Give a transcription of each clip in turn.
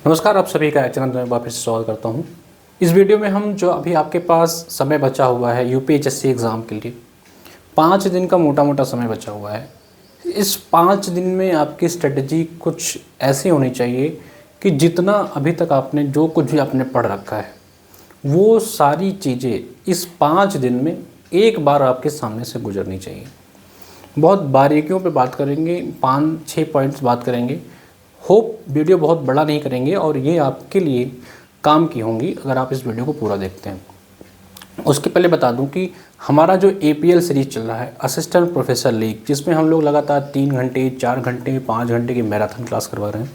नमस्कार, आप सभी का चैनल में वापस स्वागत करता हूं। इस वीडियो में हम जो अभी आपके पास समय बचा हुआ है यूपीएचएससी एग्ज़ाम के लिए 5 दिन का मोटा मोटा समय बचा हुआ है। इस 5 दिन में आपकी स्ट्रेटजी कुछ ऐसी होनी चाहिए कि जितना अभी तक आपने जो कुछ भी आपने पढ़ रखा है वो सारी चीज़ें इस 5 दिन में एक बार आपके सामने से गुजरनी चाहिए। बहुत बारीकियों पे बात करेंगे, 5-6 पॉइंट्स बात करेंगे। होप वीडियो बहुत बड़ा नहीं करेंगे और ये आपके लिए काम की होंगी अगर आप इस वीडियो को पूरा देखते हैं। उसके पहले बता दूं कि हमारा जो एपीएल सीरीज़ चल रहा है असिस्टेंट प्रोफेसर लीग, जिसमें हम लोग लगातार 3 घंटे 4 घंटे 5 घंटे की मैराथन क्लास करवा रहे हैं,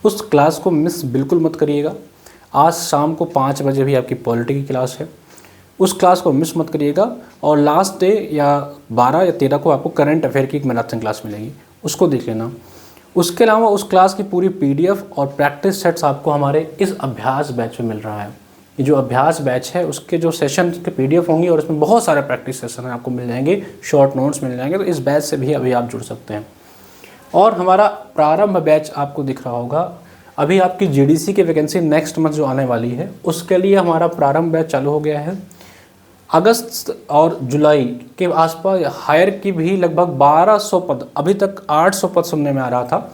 उस क्लास को मिस बिल्कुल मत करिएगा। आज शाम को 5 बजे भी आपकी पॉलिटी की क्लास है, उस क्लास को मिस मत करिएगा। और लास्ट डे या 12 या 13 को आपको करंट अफेयर की एक मैराथन क्लास मिलेगी, उसको देख लेना। उसके अलावा उस क्लास की पूरी पीडीएफ और प्रैक्टिस सेट्स आपको हमारे इस अभ्यास बैच में मिल रहा है। ये जो अभ्यास बैच है उसके जो सेशन के पीडीएफ होंगी और इसमें बहुत सारे प्रैक्टिस सेशन आपको मिल जाएंगे, शॉर्ट नोट्स मिल जाएंगे। तो इस बैच से भी अभी आप जुड़ सकते हैं। और हमारा प्रारंभ बैच आपको दिख रहा होगा, अभी आपकी जीडीसी की वैकेंसी नेक्स्ट मंथ जो आने वाली है उसके लिए हमारा प्रारंभ बैच चालू हो गया है। अगस्त और जुलाई के आसपास हायर की भी लगभग 1200 पद, अभी तक 800 पद सुनने में आ रहा था,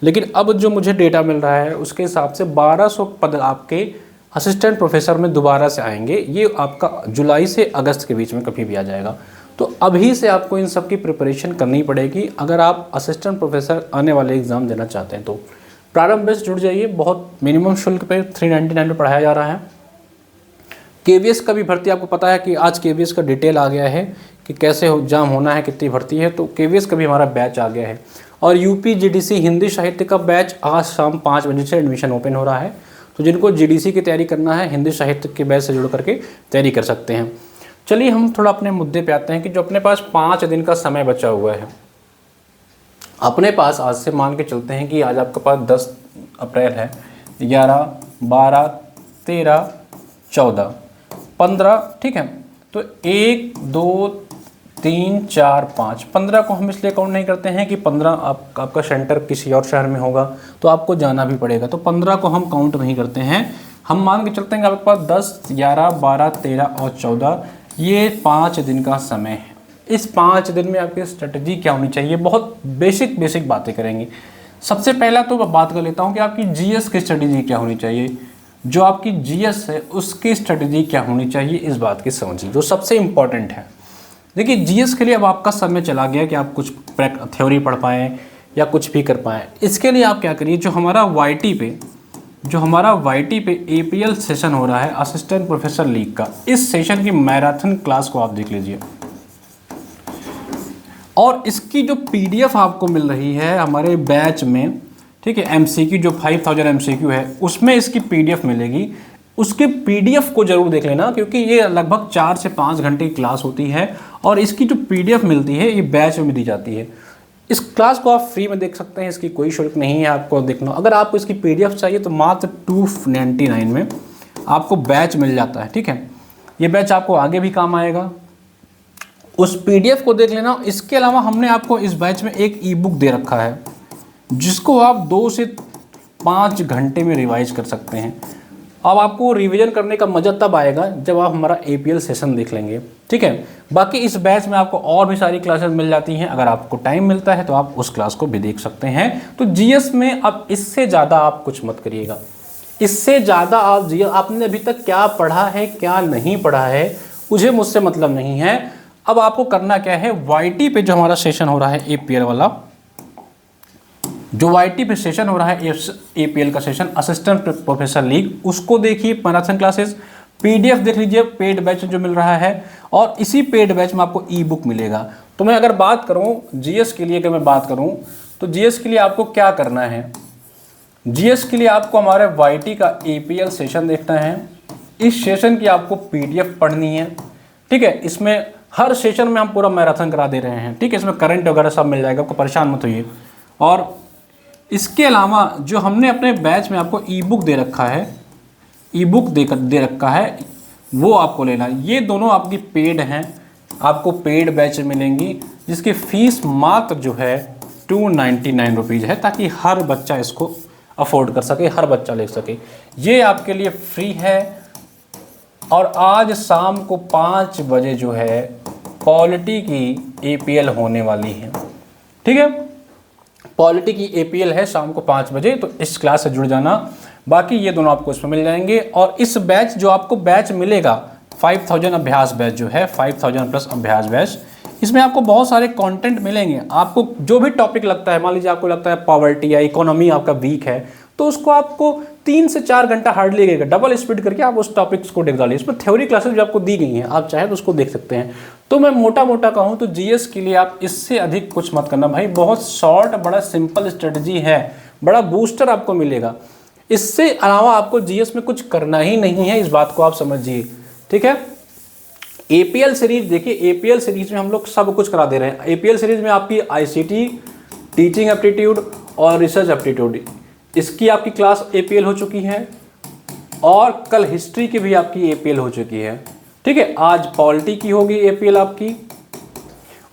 लेकिन अब जो मुझे डेटा मिल रहा है उसके हिसाब से 1200 पद आपके असिस्टेंट प्रोफेसर में दोबारा से आएंगे। ये आपका जुलाई से अगस्त के बीच में कभी भी आ जाएगा। तो अभी से आपको इन सब की प्रिपरेशन करनी पड़ेगी अगर आप असिस्टेंट प्रोफेसर आने वाले एग्ज़ाम देना चाहते हैं। तो प्रारंभ बैच जुड़ जाइए, बहुत मिनिमम शुल्क पे 399 में पढ़ाया जा रहा है। केवीएस का भी भर्ती आपको पता है कि आज केवीएस का डिटेल आ गया है कि कैसे एग्जाम होना है, कितनी भर्ती है। तो केवीएस का भी हमारा बैच आ गया है। और यूपी जीडीसी हिंदी साहित्य का बैच आज शाम 5 बजे से एडमिशन ओपन हो रहा है। तो जिनको जीडीसी की तैयारी करना है हिंदी साहित्य के बैच से जुड़ करके तैयारी कर सकते हैं। चलिए हम थोड़ा अपने मुद्दे पे आते हैं कि जो अपने पास 5 दिन का समय बचा हुआ है अपने पास, आज से मान के चलते हैं कि आज आपके पास 10 अप्रैल है, 11, 12, 13, 14, 15, ठीक है। तो 1, 2, 3, 4, 5, 15 को हम इसलिए काउंट नहीं करते हैं कि 15 आपका सेंटर किसी और शहर में होगा तो आपको जाना भी पड़ेगा, तो 15 को हम काउंट नहीं करते हैं। हम मान के चलते हैं कि आपके पास 10, 11, 12, 13 और 14 ये 5 दिन का समय है। इस 5 दिन में आपकी स्ट्रेटजी क्या होनी चाहिए, बहुत बेसिक बातें करेंगे। सबसे पहला तो मैं बात कर लेता हूँ कि आपकी जीएस की स्ट्रेटजी क्या होनी चाहिए। जो आपकी जीएस है उसकी स्ट्रेटजी क्या होनी चाहिए, इस बात की समझिए, जो सबसे इम्पॉर्टेंट है। देखिए जीएस के लिए अब आपका समय चला गया कि आप कुछ थ्योरी पढ़ पाएँ या कुछ भी कर पाएँ। इसके लिए आप क्या करिए, जो हमारा वाईटी पे एपीएल सेशन हो रहा है असिस्टेंट प्रोफेसर लीग का, इस सेशन की मैराथन क्लास को आप देख लीजिए। और इसकी जो पीडीएफ आपको मिल रही है हमारे बैच में, ठीक है, एमसीक्यू जो 5000 एमसीक्यू है उसमें इसकी पीडीएफ मिलेगी। उसके पीडीएफ को जरूर देख लेना क्योंकि ये लगभग 4 से 5 घंटे की क्लास होती है और इसकी जो पीडीएफ मिलती है ये बैच में दी जाती है। इस क्लास को आप फ्री में देख सकते हैं, इसकी कोई शुल्क नहीं है आपको देखना। अगर आपको इसकी पीडीएफ चाहिए तो मात्र 299 में आपको बैच मिल जाता है, ठीक है। ये बैच आपको आगे भी काम आएगा, उस पीडीएफ को देख लेना। इसके अलावा हमने आपको इस बैच में एक ई बुक दे रखा है जिसको आप 2 से 5 घंटे में रिवाइज कर सकते हैं। अब आपको रिवीजन करने का मज़ा तब आएगा जब आप हमारा एपीएल सेशन देख लेंगे, ठीक है। बाकी इस बैच में आपको और भी सारी क्लासेस मिल जाती हैं, अगर आपको टाइम मिलता है तो आप उस क्लास को भी देख सकते हैं। तो जीएस में अब इससे ज़्यादा आप कुछ मत करिएगा, इससे ज़्यादा आप जीएस आपने अभी तक क्या पढ़ा है क्या नहीं पढ़ा है मुझसे मतलब नहीं है। अब आपको करना क्या है, वाईटी पे जो हमारा सेशन हो रहा है एपीएल वाला, जो वाईटी पे सेशन हो रहा है एपीएल का सेशन असिस्टेंट प्रोफेसर लीग, उसको देखिए, मैराथन क्लासेस पीडीएफ देख लीजिए, पेड बैच जो मिल रहा है। और इसी पेड बैच में आपको ई बुक मिलेगा। तो मैं अगर बात करूं जीएस के लिए, अगर मैं बात करूं तो जीएस के लिए आपको क्या करना है, जीएस के लिए आपको हमारे वाईटी का एपीएल सेशन देखना है। इस सेशन की आपको पीडीएफ पढ़नी है, ठीक है। इसमें हर सेशन में हम पूरा मैराथन करा दे रहे हैं, ठीक है। इसमें करंट वगैरह सब मिल जाएगा, आपको परेशान मत होइए। और इसके अलावा जो हमने अपने बैच में आपको ई बुक दे रखा है, ई बुक दे रखा है, वो आपको लेना है। ये दोनों आपकी पेड हैं, आपको पेड बैच मिलेंगी जिसकी फ़ीस मात्र जो है 299 रुपीज़ है, ताकि हर बच्चा इसको अफोर्ड कर सके, हर बच्चा ले सके। ये आपके लिए फ्री है। और आज शाम को 5 बजे जो है पॉलिटी की APL होने वाली है, ठीक है। पॉलिटी की APL है शाम को 5 बजे, तो इस क्लास से जुड़ जाना। बाकी ये दोनों आपको इसमें मिल जाएंगे। और इस बैच जो आपको बैच मिलेगा 5000 अभ्यास बैच जो है, 5000 प्लस अभ्यास बैच, इसमें आपको बहुत सारे कंटेंट मिलेंगे। आपको जो भी टॉपिक लगता है, मान लीजिए आपको लगता है पॉवर्टी या इकोनॉमी आपका वीक है, तो उसको आपको 3 से 4 घंटा हार्डली लगेगा, डबल स्पीड करके आप उस टॉपिक्स को देख डालिए। इसमें थ्योरी क्लासेस भी आपको दी गई हैं, आप चाहे तो उसको देख सकते हैं। तो मैं मोटा मोटा कहूँ तो GS के लिए आप इससे अधिक कुछ मत करना भाई, बहुत शॉर्ट बड़ा सिंपल स्ट्रेटजी है, बड़ा बूस्टर आपको मिलेगा। इससे अलावा आपको GS में कुछ करना ही नहीं है, इस बात को आप समझिए, ठीक है। APL सीरीज देखिए, APL सीरीज में हम लोग सब कुछ करा दे रहे हैं। APL सीरीज में आपकी ICT, टीचिंग एप्टीट्यूड और रिसर्च एप्टीट्यूड, इसकी आपकी क्लास APL हो चुकी है। और कल हिस्ट्री की भी आपकी APL हो चुकी है, ठीक है। आज पॉलिटी की होगी APL आपकी।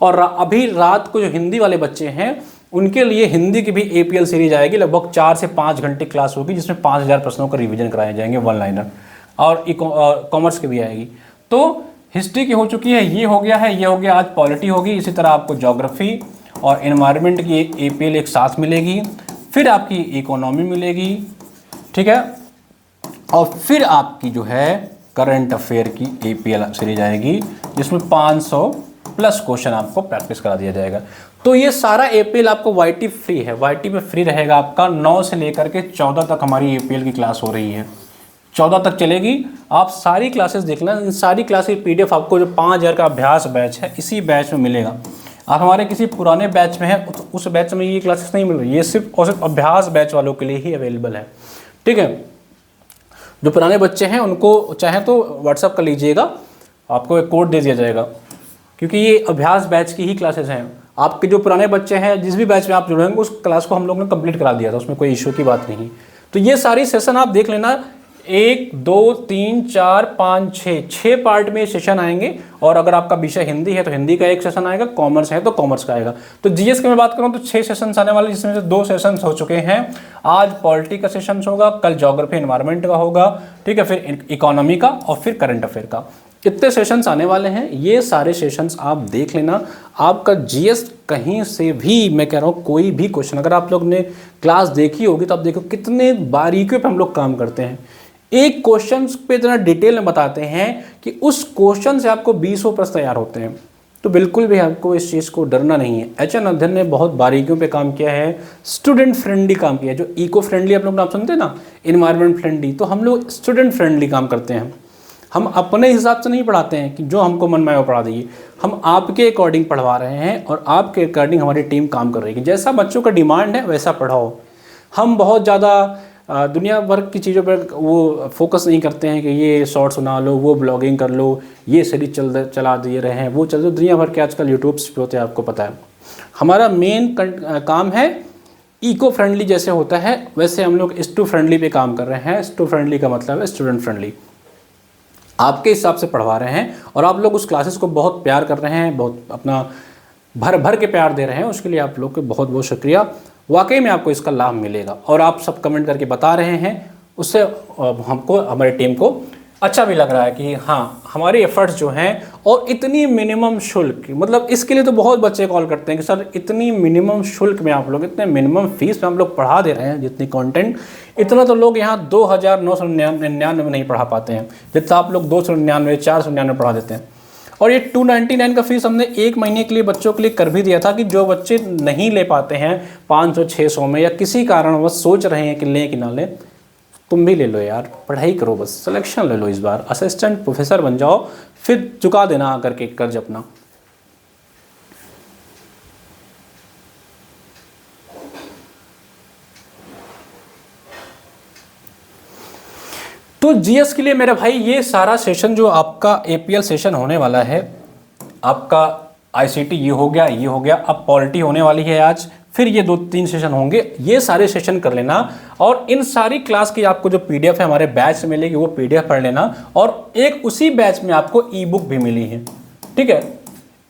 और अभी रात को जो हिंदी वाले बच्चे हैं उनके लिए हिंदी की भी APL सीरीज आएगी, लगभग 4 से 5 घंटे क्लास होगी, जिसमें 5000 प्रश्नों का रिवीजन कराए जाएंगे, 1 लाइनर। और कॉमर्स की भी आएगी। तो हिस्ट्री की हो चुकी है, ये हो गया है, ये हो गया। आज पॉलिटी होगी। इसी तरह आपको ज्योग्राफी और एनवायरनमेंट की APL एक साथ मिलेगी। फिर आपकी इकोनॉमी मिलेगी, ठीक है। और फिर आपकी जो है करंट अफेयर की APL सीरीज आएगी, जिसमें 500 प्लस क्वेश्चन आपको प्रैक्टिस करा दिया जाएगा। तो ये सारा APL आपको YT फ्री है, YT में फ्री रहेगा आपका। 9 से लेकर के 14 तक हमारी APL की क्लास हो रही है, 14 तक चलेगी। आप सारी क्लासेस देखना, इन सारी क्लास की PDF आपको जो 5000 का अभ्यास बैच है, इसी बैच में मिलेगा। आप हमारे किसी पुराने बैच में हैं तो उस बैच में ये क्लासेस नहीं मिल रही, ये सिर्फ और सिर्फ अभ्यास बैच वालों के लिए ही अवेलेबल है, ठीक है। जो पुराने बच्चे हैं उनको चाहे तो व्हाट्सअप कर लीजिएगा, आपको एक कोड दे दिया जाएगा, क्योंकि ये अभ्यास बैच की ही क्लासेस हैं। आपके जो पुराने बच्चे हैं, जिस भी बैच में आप जुड़ेंगे, उस क्लास को हम लोग ने कंप्लीट करा दिया था, उसमें कोई इशू की बात नहीं। तो ये सारी सेशन आप देख लेना, 1 2 3 4 5 6 पार्ट में सेशन आएंगे। और अगर आपका विषय हिंदी है तो हिंदी का एक सेशन आएगा, कॉमर्स है तो कॉमर्स का आएगा। तो GS की मैं बात करूं तो 6 सेशंस आने वाले, जिसमें से 2 सेशंस हो चुके हैं। आज पॉलिटी का सेशन होगा, कल ज्योग्राफी एनवायरनमेंट का होगा, ठीक है, फिर इकोनॉमी का और फिर करंट अफेयर का। इतने सेशंस आने वाले हैं। ये सारे सेशंस आप देख लेना। आपका GS कहीं से भी, मैं कह रहा हूँ, कोई भी क्वेश्चन, अगर आप लोग ने क्लास देखी होगी तो आप देखो कितने बारीकियों पे हम लोग काम करते हैं। एक क्वेश्चन पे इतना डिटेल में बताते हैं कि उस क्वेश्चन से आपको 20 प्रश्न तैयार होते हैं। तो बिल्कुल भी आपको इस चीज़ को डरना नहीं है। HN अध्ययन ने बहुत बारीकियों पे काम किया है, स्टूडेंट फ्रेंडली काम किया है। जो इको फ्रेंडली आप लोग नाम सुनते हैं ना, इन्वायरमेंट फ्रेंडली, तो हम लोग स्टूडेंट फ्रेंडली काम करते हैं। हम अपने हिसाब से नहीं पढ़ाते हैं कि जो हमको मन में आए वो पढ़ा दीजिए। हम आपके अकॉर्डिंग पढ़वा रहे हैं और आपके अकॉर्डिंग हमारी टीम काम कर रही है। जैसा बच्चों का डिमांड है वैसा पढ़ाओ। हम बहुत ज़्यादा दुनिया भर की चीज़ों पर वो फोकस नहीं करते हैं कि ये शॉर्ट्स बना लो, वो ब्लॉगिंग कर लो, ये सीरीज चला दिए रहे हैं, वो चल दो। दुनिया भर के आजकल यूट्यूब्स पे होते हैं, आपको पता है। हमारा मेन काम है इको फ्रेंडली, जैसे होता है वैसे हम लोग स्टू फ्रेंडली पे काम कर रहे हैं। स्टू फ्रेंडली का मतलब है स्टूडेंट फ्रेंडली, आपके हिसाब से पढ़वा रहे हैं। और आप लोग उस क्लासेस को बहुत प्यार कर रहे हैं, बहुत अपना भर भर के प्यार दे रहे हैं, उसके लिए आप लोग को बहुत बहुत शुक्रिया। वाकई में आपको इसका लाभ मिलेगा और आप सब कमेंट करके बता रहे हैं, उससे हमको, हमारी टीम को अच्छा भी लग रहा है कि हाँ, हमारे एफर्ट्स जो हैं। और इतनी मिनिमम शुल्क, मतलब इसके लिए तो बहुत बच्चे कॉल करते हैं कि सर इतनी मिनिमम शुल्क में आप लोग, इतने मिनिमम फीस में हम लोग पढ़ा दे रहे हैं जितनी कंटेंट, इतना तो लोग यहाँ 2999 में नहीं पढ़ा पाते हैं, जितना आप लोग 299 499 पढ़ा देते हैं। और ये 299 का फीस हमने 1 महीने के लिए बच्चों के लिए कर भी दिया था कि जो बच्चे नहीं ले पाते हैं 500-600 में, या किसी कारण वो सोच रहे हैं कि लें कि ना लें, तुम भी ले लो यार, पढ़ाई करो, बस सिलेक्शन ले लो, इस बार असिस्टेंट प्रोफेसर बन जाओ, फिर चुका देना आकर के कर्ज अपना। तो GS के लिए मेरे भाई ये सारा सेशन जो आपका APL सेशन होने वाला है, आपका ICT ये हो गया, ये हो गया, अब पॉलिटी होने वाली है आज, फिर ये 2-3 सेशन होंगे, ये सारे सेशन कर लेना। और इन सारी क्लास की आपको जो PDF है हमारे बैच से मिलेगी, वो PDF पढ़ लेना। और एक उसी बैच में आपको ई-बुक भी मिली है, ठीक है,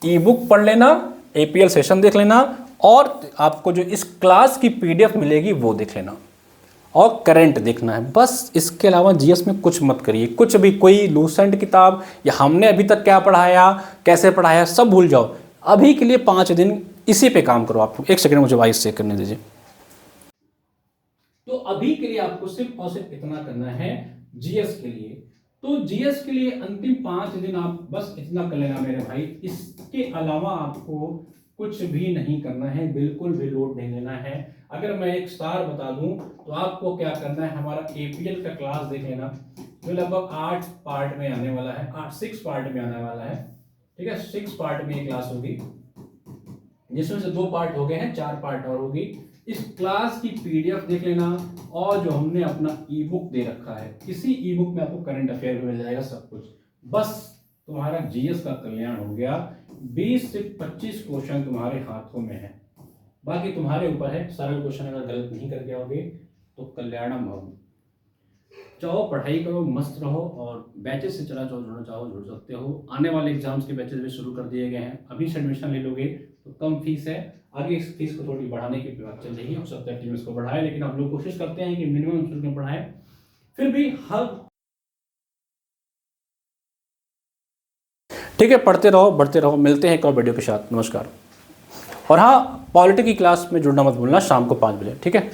ई-बुक पढ़ लेना, APL सेशन देख लेना, और आपको जो इस क्लास की PDF मिलेगी वो देख लेना। और करंट देखना है, बस। इसके अलावा जीएस में कुछ मत करिए, कुछ भी, कोई लूसेंट किताब या हमने अभी तक क्या पढ़ाया, कैसे पढ़ाया, सब भूल जाओ। अभी के लिए 5 दिन इसी पे काम करो। आप 1 सेकंड मुझे वॉइस चेक करने दीजिए। तो अभी के लिए आपको सिर्फ और सिर्फ इतना करना है जीएस के लिए। तो जीएस के लिए अंतिम 5 दिन आप बस इतना कर लेना मेरे भाई। इसके अलावा आपको कुछ भी नहीं करना है, बिल्कुल भी लोड नहीं लेना है। अगर मैं एक स्टार बता दूं तो आपको क्या करना है, हमारा एपीएल का क्लास देख लेना, जो लगभग 8 पार्ट में आने वाला है, 6 पार्ट में आने वाला है। ठीक है, 6 पार्ट में ये क्लास होगी, जिसमें से 2 पार्ट हो गए हैं, 4 पार्ट और होगी। इस क्लास की पीडीएफ देख लेना, और जो हमने अपना ई बुक दे रखा है, इसी ई बुक में आपको करंट अफेयर मिल जाएगा सब कुछ। बस तुम्हारा जीएस का कल्याण हो गया। 20 से 25 क्वेश्चन तुम्हारे हाथों में है, बाकी तुम्हारे ऊपर है। सरल क्वेश्चन अगर गलत नहीं करके आओगे तो कल्याणम भव। चाहो पढ़ाई करो, मस्त रहो, और बैचेस से चला जाओ, जुड़ना चाहो जुड़ सकते हो। आने वाले एग्जाम्स के बैचेस भी शुरू कर दिए गए हैं, अभी से एडमिशन ले लोगे तो कम फीस है, आगे इस फीस को थोड़ी बढ़ाने की बात चल रही है, हो सकता है टीम इसको बढ़ाए, लेकिन हम लोग कोशिश करते हैं कि मिनिमम शुल्क में बढ़ाएं। फिर भी हर ठीक है, पढ़ते रहो, बढ़ते रहो। मिलते हैं एक और वीडियो के साथ। नमस्कार। और हाँ, पॉलिटी की क्लास में जुड़ना मत भूलना, शाम को 5 बजे। ठीक है।